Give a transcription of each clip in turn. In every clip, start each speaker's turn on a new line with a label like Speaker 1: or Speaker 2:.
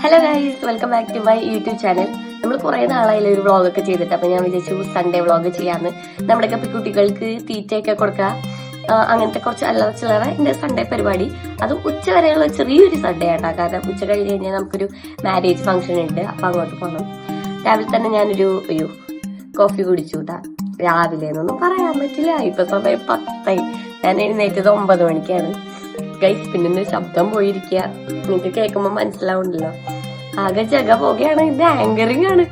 Speaker 1: Hello guys, welcome back to my YouTube channel. നമ്മൾ കുറേ നാളായാലും ഒരു വ്ളോഗൊക്കെ ചെയ്തിട്ട് അപ്പോൾ ഞാൻ വിചാരിച്ചു സൺഡേ വ്ളോഗ് ചെയ്യാമെന്ന്. നമ്മുടെ കുട്ടികൾക്ക് തീറ്റയൊക്കെ കൊടുക്കുക, അങ്ങനത്തെ കുറച്ച് അല്ലറ ചില്ലറ എൻ്റെ സൺഡേ പരിപാടി. അത് ഉച്ച വരെയുള്ള ചെറിയൊരു സൺഡേ ആട്ടോ. കാരണം ഉച്ച കഴിഞ്ഞ് കഴിഞ്ഞാൽ നമുക്കൊരു മാരേജ് ഫംഗ്ഷൻ ഉണ്ട്, അപ്പം അങ്ങോട്ട് പോകണം. രാവിലെ തന്നെ ഞാനൊരു കോഫി കുടിച്ചു കേട്ടാ. രാവിലെ എന്നൊന്നും പറയാൻ പറ്റില്ല, ഇപ്പൊ സമയം 10 ഞാൻ എഴുന്നേറ്റത് 9 മണിക്കാണ് ഗൈസ്. പിന്നെ ശബ്ദം പോയിരിക്കുക, നിങ്ങൾക്ക് കേൾക്കുമ്പോൾ മനസ്സിലാവുണ്ടല്ലോ. ആകെ ജഗ പോകുകയാണ്. ഇത് ആങ്കറിങ് ആണ്.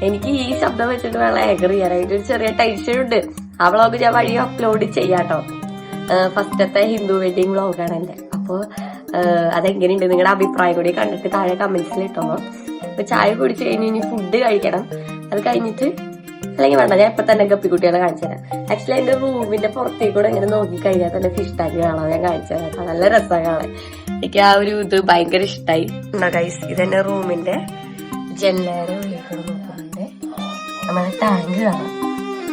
Speaker 1: എനിക്ക് ഈ ശബ്ദം വെച്ചിട്ട് വേണം ആങ്കർ ചെയ്യാനായിട്ട്. ഒരു ചെറിയ ടെൻഷൻ ഉണ്ട്. ആ വ്ളോഗ് ഞാൻ വഴി അപ്ലോഡ് ചെയ്യാട്ടോ. ഫസ്റ്റത്തെ ഹിന്ദു വെഡിങ് വ്ളോഗാണ് എൻ്റെ. അപ്പോൾ അതെങ്ങനെയുണ്ട് നിങ്ങളുടെ അഭിപ്രായം കൂടി കണ്ടിട്ട് താഴെ കമന്റ്സിൽ ഇട്ടോ. അപ്പൊ ചായ കുടിച്ച് കഴിഞ്ഞ് ഇനി ഫുഡ് കഴിക്കണം. അത് കഴിഞ്ഞിട്ട് അല്ലെങ്കിൽ വേണ്ട, ഞാൻ ഇപ്പൊ തന്നെ ഗപ്പിക്കുട്ടികളെ കാണിച്ചു തരാം. ആക്ച്വലി എന്റെ റൂമിന്റെ പുറത്തേക്ക് കൂടെ ഇങ്ങനെ നോക്കി കഴിഞ്ഞാൽ തന്നെ ഫിഷ് ടാങ്ക് കാണാം. ഞാൻ കാണിച്ചു തരാം, നല്ല രസമാണ് കാണാൻ. എനിക്ക് ആ ഒരു ഇത് ഭയങ്കര ഇഷ്ടമായി. ഗൈസ്, ഇതെന്റെ റൂമിന്റെ ജനലേറെ ഉള്ളിൽ നോക്കുന്നുണ്ട് നമ്മുടെ ടാങ്ക് കാണാം.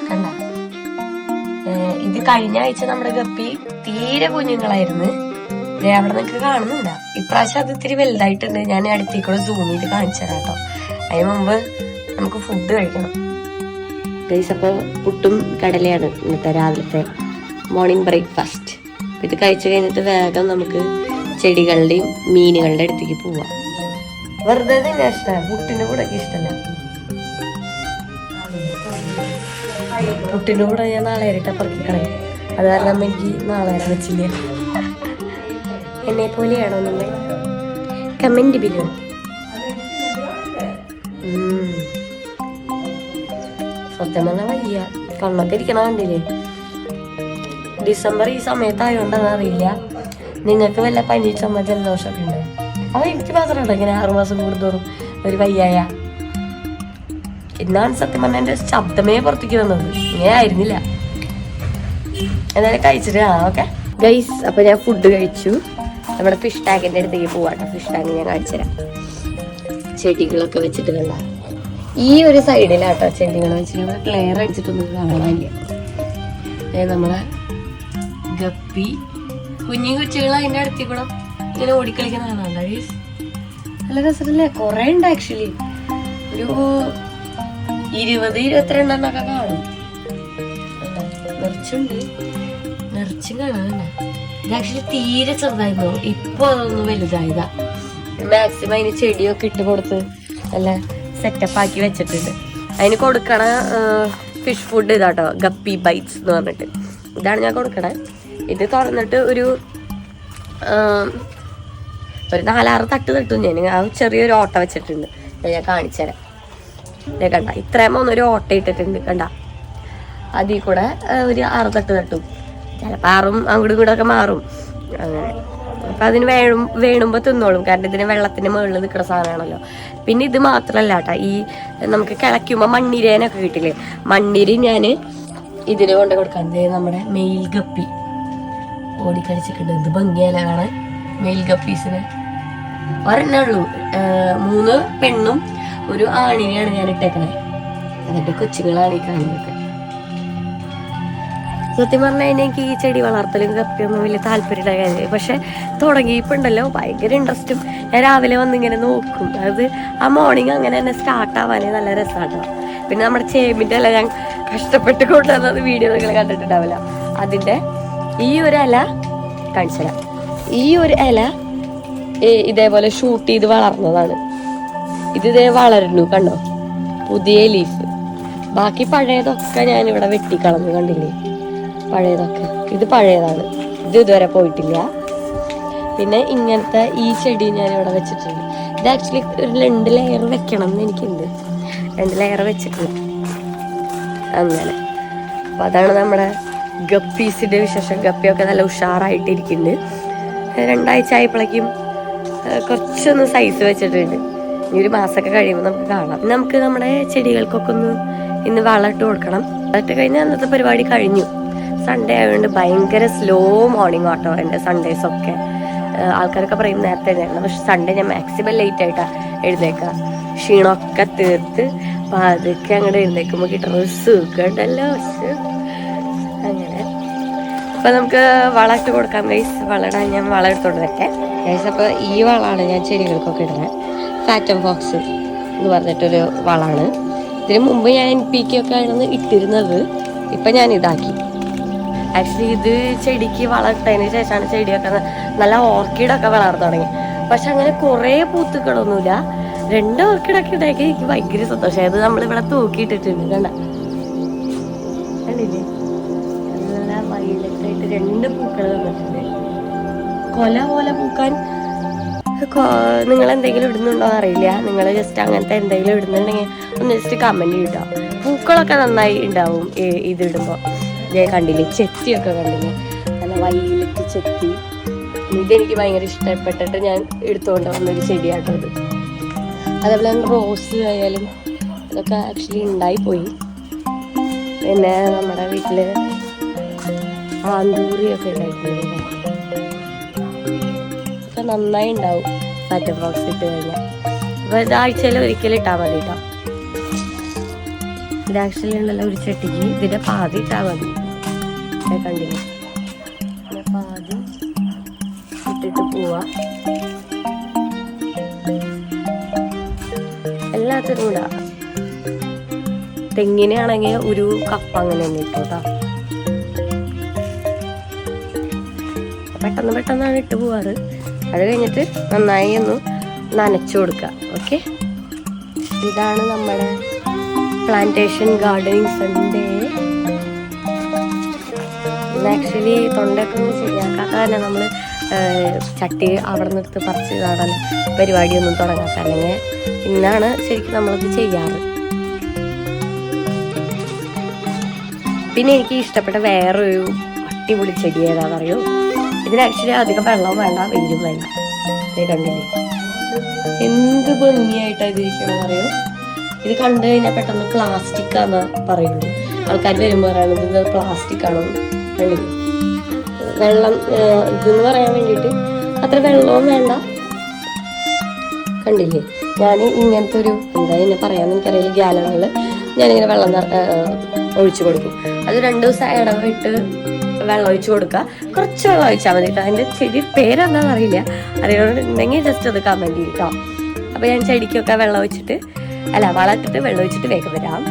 Speaker 1: കണ്ട, ഇത് കഴിഞ്ഞ ആഴ്ച നമ്മുടെ ഗപ്പി തീരെ കുഞ്ഞുങ്ങളായിരുന്നു. അവിടെ നിങ്ങൾക്ക് കാണുന്നുണ്ടോ? ഇപ്രാവശ്യം അത് ഇത്തിരി വലുതായിട്ടുണ്ട്. ഞാൻ അടുത്തേക്കൂടെ സൂം ചെയ്ത് കാണിച്ചു തരാം കേട്ടോ. അതിന് മുമ്പ് നമുക്ക് ഫുഡ് കഴിക്കണം ഗൈസ്. അപ്പോൾ പുട്ടും കടലയാണ് ഇന്നത്തെ രാവിലത്തെ മോർണിംഗ് ബ്രേക്ക്ഫാസ്റ്റ്. ഇത് കഴിച്ചു കഴിഞ്ഞിട്ട് വേഗം നമുക്ക് ചെടികളുടെയും മീനുകളുടെ അടുത്തേക്ക് പോവാം. വെറുതെ തന്നെ ഇഷ്ടമാണ്, പുട്ടിന്റെ കൂടെ ഒക്കെ ഇഷ്ടമല്ല. പുട്ടിന്റെ കൂടെ ഞാൻ നാളെ ഇരട്ട പറക്കി കളയും. അത് കാരണം എനിക്ക് നാളെ വെച്ചില്ല. എന്നെ പോലെയാണോ നിങ്ങൾ? Comment below. സത്യം പറഞ്ഞാൽ വയ്യ, കണ്ണൊക്കെ ഇരിക്കണ കണ്ടില്ലേ. ഡിസംബർ ഈ സമയത്തായോണ്ടെന്ന് അറിയില്ല, നിങ്ങൾക്ക് വല്ല പനി ചുമ ജലദോഷമൊക്കെ ഉണ്ട്. അത് എനിക്ക് മാത്രമല്ല, ഇങ്ങനെ 6 മാസം കൂടുന്തോറും ഒരു വയ്യായ. എന്നാണ് സത്യം പറഞ്ഞാൽ എൻ്റെ ശബ്ദമേ പുറത്തേക്ക് വന്നത്. ഇങ്ങനെ ആയിരുന്നില്ല. എന്നാലും കഴിച്ചിട്ട് ഓക്കെ ഗൈസ്. അപ്പൊ ഞാൻ ഫുഡ് കഴിച്ചു. നമ്മുടെ ഫിഷ് ടാങ്കിന്റെ അടുത്തേക്ക് പോവാട്ടോ. ഫിഷ് ടാങ്ക് ഞാൻ കാണിച്ചു തരാം. ചെടികളൊക്കെ വെച്ചിട്ട് കണ്ട ഈ ഒരു സൈഡിലാട്ടോ ചെടികൾ വെച്ചിട്ട് ക്ലിയർ അടിച്ചിട്ടൊന്നും കാണാനില്ല. നമ്മളെ ഗപ്പി കുഞ്ഞു കൊച്ചുകൾ അതിന്റെ അടുത്തേക്ക് കൂടെ ഇങ്ങനെ ഓടിക്കളിക്കുന്ന കാണാണ്ട. നല്ല രസമല്ലേ? കൊറേ ഉണ്ട് ആക്ച്വലി. ഒരു 20-22 കാണും. നിറച്ചുണ്ട്, നിറച്ചും കാണാൻ. ഇത് ആക്ച്വലി തീരെ ചെറുതായിരുന്നു, ഇപ്പൊ അതൊന്നും വലുതായതാ. മാക്സിമം അതിന് ചെടിയൊക്കെ ഇട്ട് കൊടുത്ത് നല്ല സെറ്റപ്പ് ആക്കി വെച്ചിട്ടുണ്ട്. അതിന് കൊടുക്കണ ഫിഷ് ഫുഡ് ഇതാട്ടോ, ഗപ്പി ബൈറ്റ്സ് എന്ന് പറഞ്ഞിട്ട്. ഇതാണ് ഞാൻ കൊടുക്കണേ. ഇത് തുറന്നിട്ട് ഒരു 4-6 തട്ട് തട്ടും ഞാൻ. ആ ചെറിയൊരു ഓട്ട വെച്ചിട്ടുണ്ട്, ഞാൻ കാണിച്ചു തരാം. കണ്ട, ഇത്രയും ഒന്നൊരു ഓട്ട ഇട്ടിട്ടുണ്ട് കണ്ട. അതിൽ കൂടെ ഒരു 6 തട്ട് തട്ടും. ചിലപ്പോൾ 6ഉം അങ്ങോട്ടും ഇങ്ങോട്ടും ഒക്കെ മാറും അങ്ങനെ. അപ്പൊ അതിന് വേണുമ്പോ തിന്നോളും, കാരണം ഇതിന് വെള്ളത്തിന്റെ മുകളിൽ നിൽക്കുന്ന സാധനമാണല്ലോ. പിന്നെ ഇത് മാത്രല്ല കേട്ടാ, ഈ നമുക്ക് കിളയ്ക്കുമ്പോ മണ്ണിരേനൊക്കെ കിട്ടില്ലേ, മണ്ണിരി ഞാൻ ഇതിന് കൊണ്ട് കൊടുക്കാൻ. നമ്മുടെ മെയിൽ ഗപ്പി ഓടിക്കളിച്ചിട്ടുണ്ട്. ഇത് ഭംഗിയല്ല കാണാൻ. മെയിൽ ഗപ്പീസിന് ഒരെണ്ണേ ഉള്ളൂ, 3 പെണ്ണും 1 ആണിനെയാണ് ഞാൻ ഇട്ടേക്കണേ. അതിന്റെ കൊച്ചുങ്ങളാണ് ഈ കാണുന്നത്. സത്യം പറഞ്ഞാൽ എനിക്ക് ഈ ചെടി വളർത്തലും കപ്പിയൊന്നും വലിയ താല്പര്യമുള്ള കാര്യം. പക്ഷെ തുടങ്ങിയപ്പോണ്ടല്ലോ ഭയങ്കര ഇൻട്രസ്റ്റും. ഞാൻ രാവിലെ വന്നിങ്ങനെ നോക്കും. അത് ആ മോർണിംഗ് അങ്ങനെ തന്നെ സ്റ്റാർട്ട് ആവാനേ നല്ല രസമാട്ടോ. പിന്നെ നമ്മുടെ ചേമ്പിൻ്റെ ഇല ഞാൻ കഷ്ടപ്പെട്ട് കൊണ്ടുവന്നത് വീഡിയോ നിങ്ങൾ കണ്ടിട്ടുണ്ടാവില്ല. അതിൻ്റെ ഈ ഒരു ഇല കാണിച്ചുതരാം. ഈ ഒരു ഇല ഇതേപോലെ ഷൂട്ട് ചെയ്ത് വളർന്നതാണ്. ഇതേ വളരുന്നു കണ്ടോ, പുതിയ ലീഫ്. ബാക്കി പഴയതൊക്കെ ഞാനിവിടെ വെട്ടിക്കളഞ്ഞു, കണ്ടില്ലേ പഴയതൊക്കെ. ഇത് പഴയതാണ്, ഇത് ഇതുവരെ പോയിട്ടില്ല. പിന്നെ ഇങ്ങനത്തെ ഈ ചെടി ഞാനിവിടെ വെച്ചിട്ടുണ്ട്. ഇത് ആക്ച്വലി ഒരു 2 ലെയർ വെക്കണം എന്ന് എനിക്കുണ്ട്. 2 ലെയർ വെച്ചിട്ടുണ്ട് അങ്ങനെ. അപ്പൊ അതാണ് നമ്മുടെ ഗപ്പീസിന്റെ വിശേഷം. ഗപ്പിയൊക്കെ നല്ല ഉഷാറായിട്ടിരിക്കുന്നുണ്ട്. 2 ആഴ്ച ആയപ്പോഴേക്കും കുറച്ചൊന്ന് സൈസ് വെച്ചിട്ടുണ്ട്. ഇനി 1 മാസമൊക്കെ കഴിയുമ്പോൾ നമുക്ക് കാണാം. നമുക്ക് നമ്മുടെ ചെടികൾക്കൊക്കെ ഒന്ന് ഇന്ന് വളമിട്ട് കൊടുക്കണം. അതിട്ട് കഴിഞ്ഞാൽ അന്നത്തെ പരിപാടി കഴിഞ്ഞു. സൺഡേ ആയതുകൊണ്ട് ഭയങ്കര സ്ലോ മോർണിംഗ് ആട്ടോ എൻ്റെ സൺഡേസൊക്കെ. ആൾക്കാരൊക്കെ പറയും നേരത്തെ എഴുന്നേക്കണം, പക്ഷെ സൺഡേ ഞാൻ മാക്സിമം ലേറ്റ് ആയിട്ടാണ് എഴുന്നേക്കുക. ക്ഷീണമൊക്കെ തീർത്ത് പതുക്കെ അങ്ങോട്ട് എഴുന്നേക്കുമ്പോൾ കിട്ടുന്ന സുഖമുണ്ടല്ലോ അങ്ങനെ. അപ്പൊ നമുക്ക് വളം ഇട്ട് കൊടുക്കാം ഗൈസ്. വളമിടാൻ ഞാൻ വളം എടുത്തോണ്ട് വരട്ടെ ഗൈസ്. അപ്പൊ ഈ വളമാണ് ഞാൻ ചെടികൾക്കൊക്കെ ഇടുന്നത്. ഫാറ്റം ഫോക്സ് എന്ന് പറഞ്ഞിട്ടൊരു വളമാണ്. ഇതിന് മുമ്പ് ഞാൻ NPK ഒക്കെ ആയിരുന്നു ഇട്ടിരുന്നത്. ഇപ്പം ഞാൻ ഇതാക്കി. ആക്ച്വലി ഇത് ചെടിക്ക് വളർത്തതിന് ശേഷമാണ് ചെടിയൊക്കെ നല്ല ഓർക്കിഡൊക്കെ വളർന്നു തുടങ്ങി. പക്ഷെ അങ്ങനെ കുറേ പൂത്തുക്കളൊന്നുമില്ല. 2 ഓർക്കിഡൊക്കെ ഉണ്ടാക്കി എനിക്ക് ഭയങ്കര സന്തോഷമായി. അത് നമ്മളിവിടെ തൂക്കിയിട്ടിട്ടുണ്ട്. കണ്ടില്ലേ, നല്ല വയലറ്റായിട്ട് 2 പൂക്കൾ തന്നിട്ടുണ്ട്. കൊല പോലെ പൂക്കാൻ നിങ്ങൾ എന്തെങ്കിലും ഇടുന്നുണ്ടോ എന്ന് അറിയില്ല. നിങ്ങൾ ജസ്റ്റ് അങ്ങനത്തെ എന്തെങ്കിലും ഇടുന്നുണ്ടെങ്കിൽ ഒന്ന് ജസ്റ്റ് കമൻറ്റ് ചെയ്യട്ടോ. പൂക്കളൊക്കെ നന്നായി ഉണ്ടാവും ഇതിടുമ്പോൾ. ഞാൻ കണ്ടില്ലേ, ചെത്തിയൊക്കെ കണ്ടില്ലേ, നല്ല വയലറ്റ് ചെത്തി. ഇതെനിക്ക് ഭയങ്കര ഇഷ്ടപ്പെട്ടിട്ട് ഞാൻ എടുത്തുകൊണ്ട് വന്നൊരു ചെടിയാട്ടോ ഇത്. അതേപോലെ തന്നെ റോസ് ആയാലും ഇതൊക്കെ ആക്ച്വലി ഉണ്ടായിപ്പോയി. പിന്നെ നമ്മുടെ വീട്ടിൽ ആന്തൂറിയൊക്കെ ഉണ്ടായിട്ടുണ്ട്. ഒക്കെ നന്നായി ഉണ്ടാവും ഫാറ്റം ഫോക്സ് ഇട്ട് കഴിഞ്ഞാൽ. അപ്പോൾ ഇത് ആഴ്ചയിൽ ഒരിക്കലും ഇട്ടാൽ മതി കേട്ടോ. ഇത് ആക്ച്വലി ഉണ്ടല്ലോ ഒരു ചെട്ടിക്ക് ഇതിൻ്റെ പാതി ഇട്ടാൽ മതി. കണ്ടില്ലേ, പാതി ഇട്ടിട്ട് പോവാ. എല്ലാത്തിനും കൂടാ. തെങ്ങിനാണെങ്കിൽ ഒരു കപ്പ് അങ്ങനെ തന്നെ ഇട്ടോട്ടാ. പെട്ടെന്നാണ് ഇട്ട് പോവാറ്. അത് കഴിഞ്ഞിട്ട് നന്നായി ഒന്ന് നനച്ചു കൊടുക്കുക. ഓക്കെ, ഇതാണ് നമ്മുടെ പ്ലാന്റേഷൻ ഗാർഡനിങ് സൺഡേ. ഇന്ന് ആക്ച്വലി തൊണ്ടൊക്കെ ഒന്നും ശരിയാക്കാത്ത തന്നെ നമ്മൾ ചട്ടി അവിടെ നിന്നെടുത്ത് പറിച്ച് നടന്ന പരിപാടിയൊന്നും തുടങ്ങാത്ത. അല്ലെങ്കിൽ ഇന്നാണ് ശരിക്കും നമ്മളിത് ചെയ്യാറ്. പിന്നെ എനിക്ക് ഇഷ്ടപ്പെട്ട വേറൊരു അടിപൊളി ചെടി ഏതാണെന്ന് അറിയോ? ഇതിന് ആക്ച്വലി അധികം വെള്ളം വേണ്ട, വെയിലും വേണ്ട. കണ്ടില്ലേ എന്ത് ഭംഗിയായിട്ടാണ് ഇതിരിക്കണമെന്ന് അറിയോ? ഇത് കണ്ടു കഴിഞ്ഞാൽ പെട്ടെന്ന് പ്ലാസ്റ്റിക് ആണെന്ന് പറയുള്ളൂ. ആൾക്കാർ വരുമ്പോൾ പറയുന്നത് ഇത് പ്ലാസ്റ്റിക് ആണോ. കണ്ടില്ലേ, വെള്ളം ഇതെന്ന് പറയാൻ വേണ്ടിയിട്ട് അത്ര വെള്ളവും വേണ്ട. കണ്ടില്ലേ, ഞാൻ ഇങ്ങനത്തെ ഒരു എന്താ എന്നെ പറയാമെന്ന് എനിക്കറിയില്ല, ഗ്യാലറിൽ ഞാനിങ്ങനെ വെള്ളം ഒഴിച്ചു കൊടുക്കും. അത് 2 ദിവസം ഇടവിട്ട് വെള്ളം ഒഴിച്ചു കൊടുക്കുക. കുറച്ച് വെള്ളം ഒഴിച്ചാൽ മതി കേട്ടോ. അതിൻ്റെ ചെടി പേരെന്താണെന്ന് അറിയില്ല. അറിയണമെന്നുണ്ടെങ്കിൽ ജസ്റ്റ് അത് കമൻറ്റ് ചെയ്യും കേട്ടോ. അപ്പോൾ ഞാൻ ചെടിക്കൊക്കെ വെള്ളം ഒഴിച്ചിട്ട് വളം ഇട്ടിട്ട് വെള്ളം ഒഴിച്ചിട്ട് വേഗം വരാം.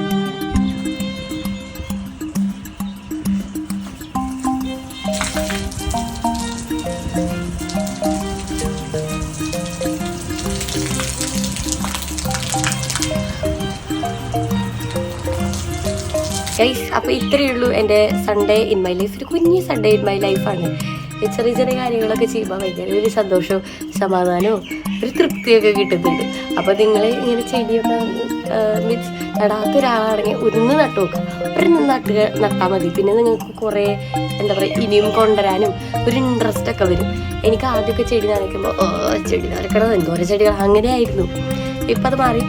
Speaker 1: അപ്പോൾ ഇത്രയേ ഉള്ളൂ എൻ്റെ സൺഡേ ഇൻ മൈ ലൈഫ്. ഒരു കുഞ്ഞ് സൺഡേ ഇൻ മൈ ലൈഫാണ്. ചെറിയ ചെറിയ കാര്യങ്ങളൊക്കെ ചെയ്യുമ്പോൾ ഭയങ്കര ഒരു സന്തോഷവും സമാധാനവും ഒരു തൃപ്തിയൊക്കെ കിട്ടുന്നുണ്ട്. അപ്പോൾ നിങ്ങൾ ഇങ്ങനെ ചെടിയൊക്കെ മീൻസ് നടാത്ത ഒരാളാണെങ്കിൽ ഒന്ന് നട്ടു നോക്കുക. ഒരെണ്ണം നട്ടാൽ മതി. പിന്നെ നിങ്ങൾക്ക് കുറേ എന്താ പറയുക ഇനിയും കൊണ്ടുവരാനും ഒരു ഇൻട്രസ്റ്റ് ഒക്കെ വരും. എനിക്ക് ആദ്യമൊക്കെ ചെടി നനയ്ക്കുമ്പോൾ ചെടി നനയ്ക്കണത് എന്തോരം ചെടികൾ അങ്ങനെയായിരുന്നു. ഇപ്പം അത് മാറി.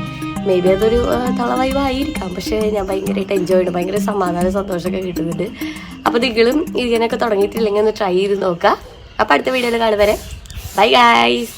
Speaker 1: മേ ബി അതൊരു തളവൈവായിരിക്കാം. പക്ഷേ ഞാൻ ഭയങ്കരമായിട്ട് എൻജോയ് ചെയ്തു. ഭയങ്കര സമാധാനം സന്തോഷമൊക്കെ കിട്ടുന്നുണ്ട്. അപ്പോൾ നിങ്ങളും ഇതിനൊക്കെ തുടങ്ങിയിട്ടില്ലെങ്കിൽ ഒന്ന് ട്രൈ ചെയ്ത് നോക്കുക. അപ്പോൾ അടുത്ത വീഡിയോയിൽ കാണുവരെ ബൈ ഗൈസ്.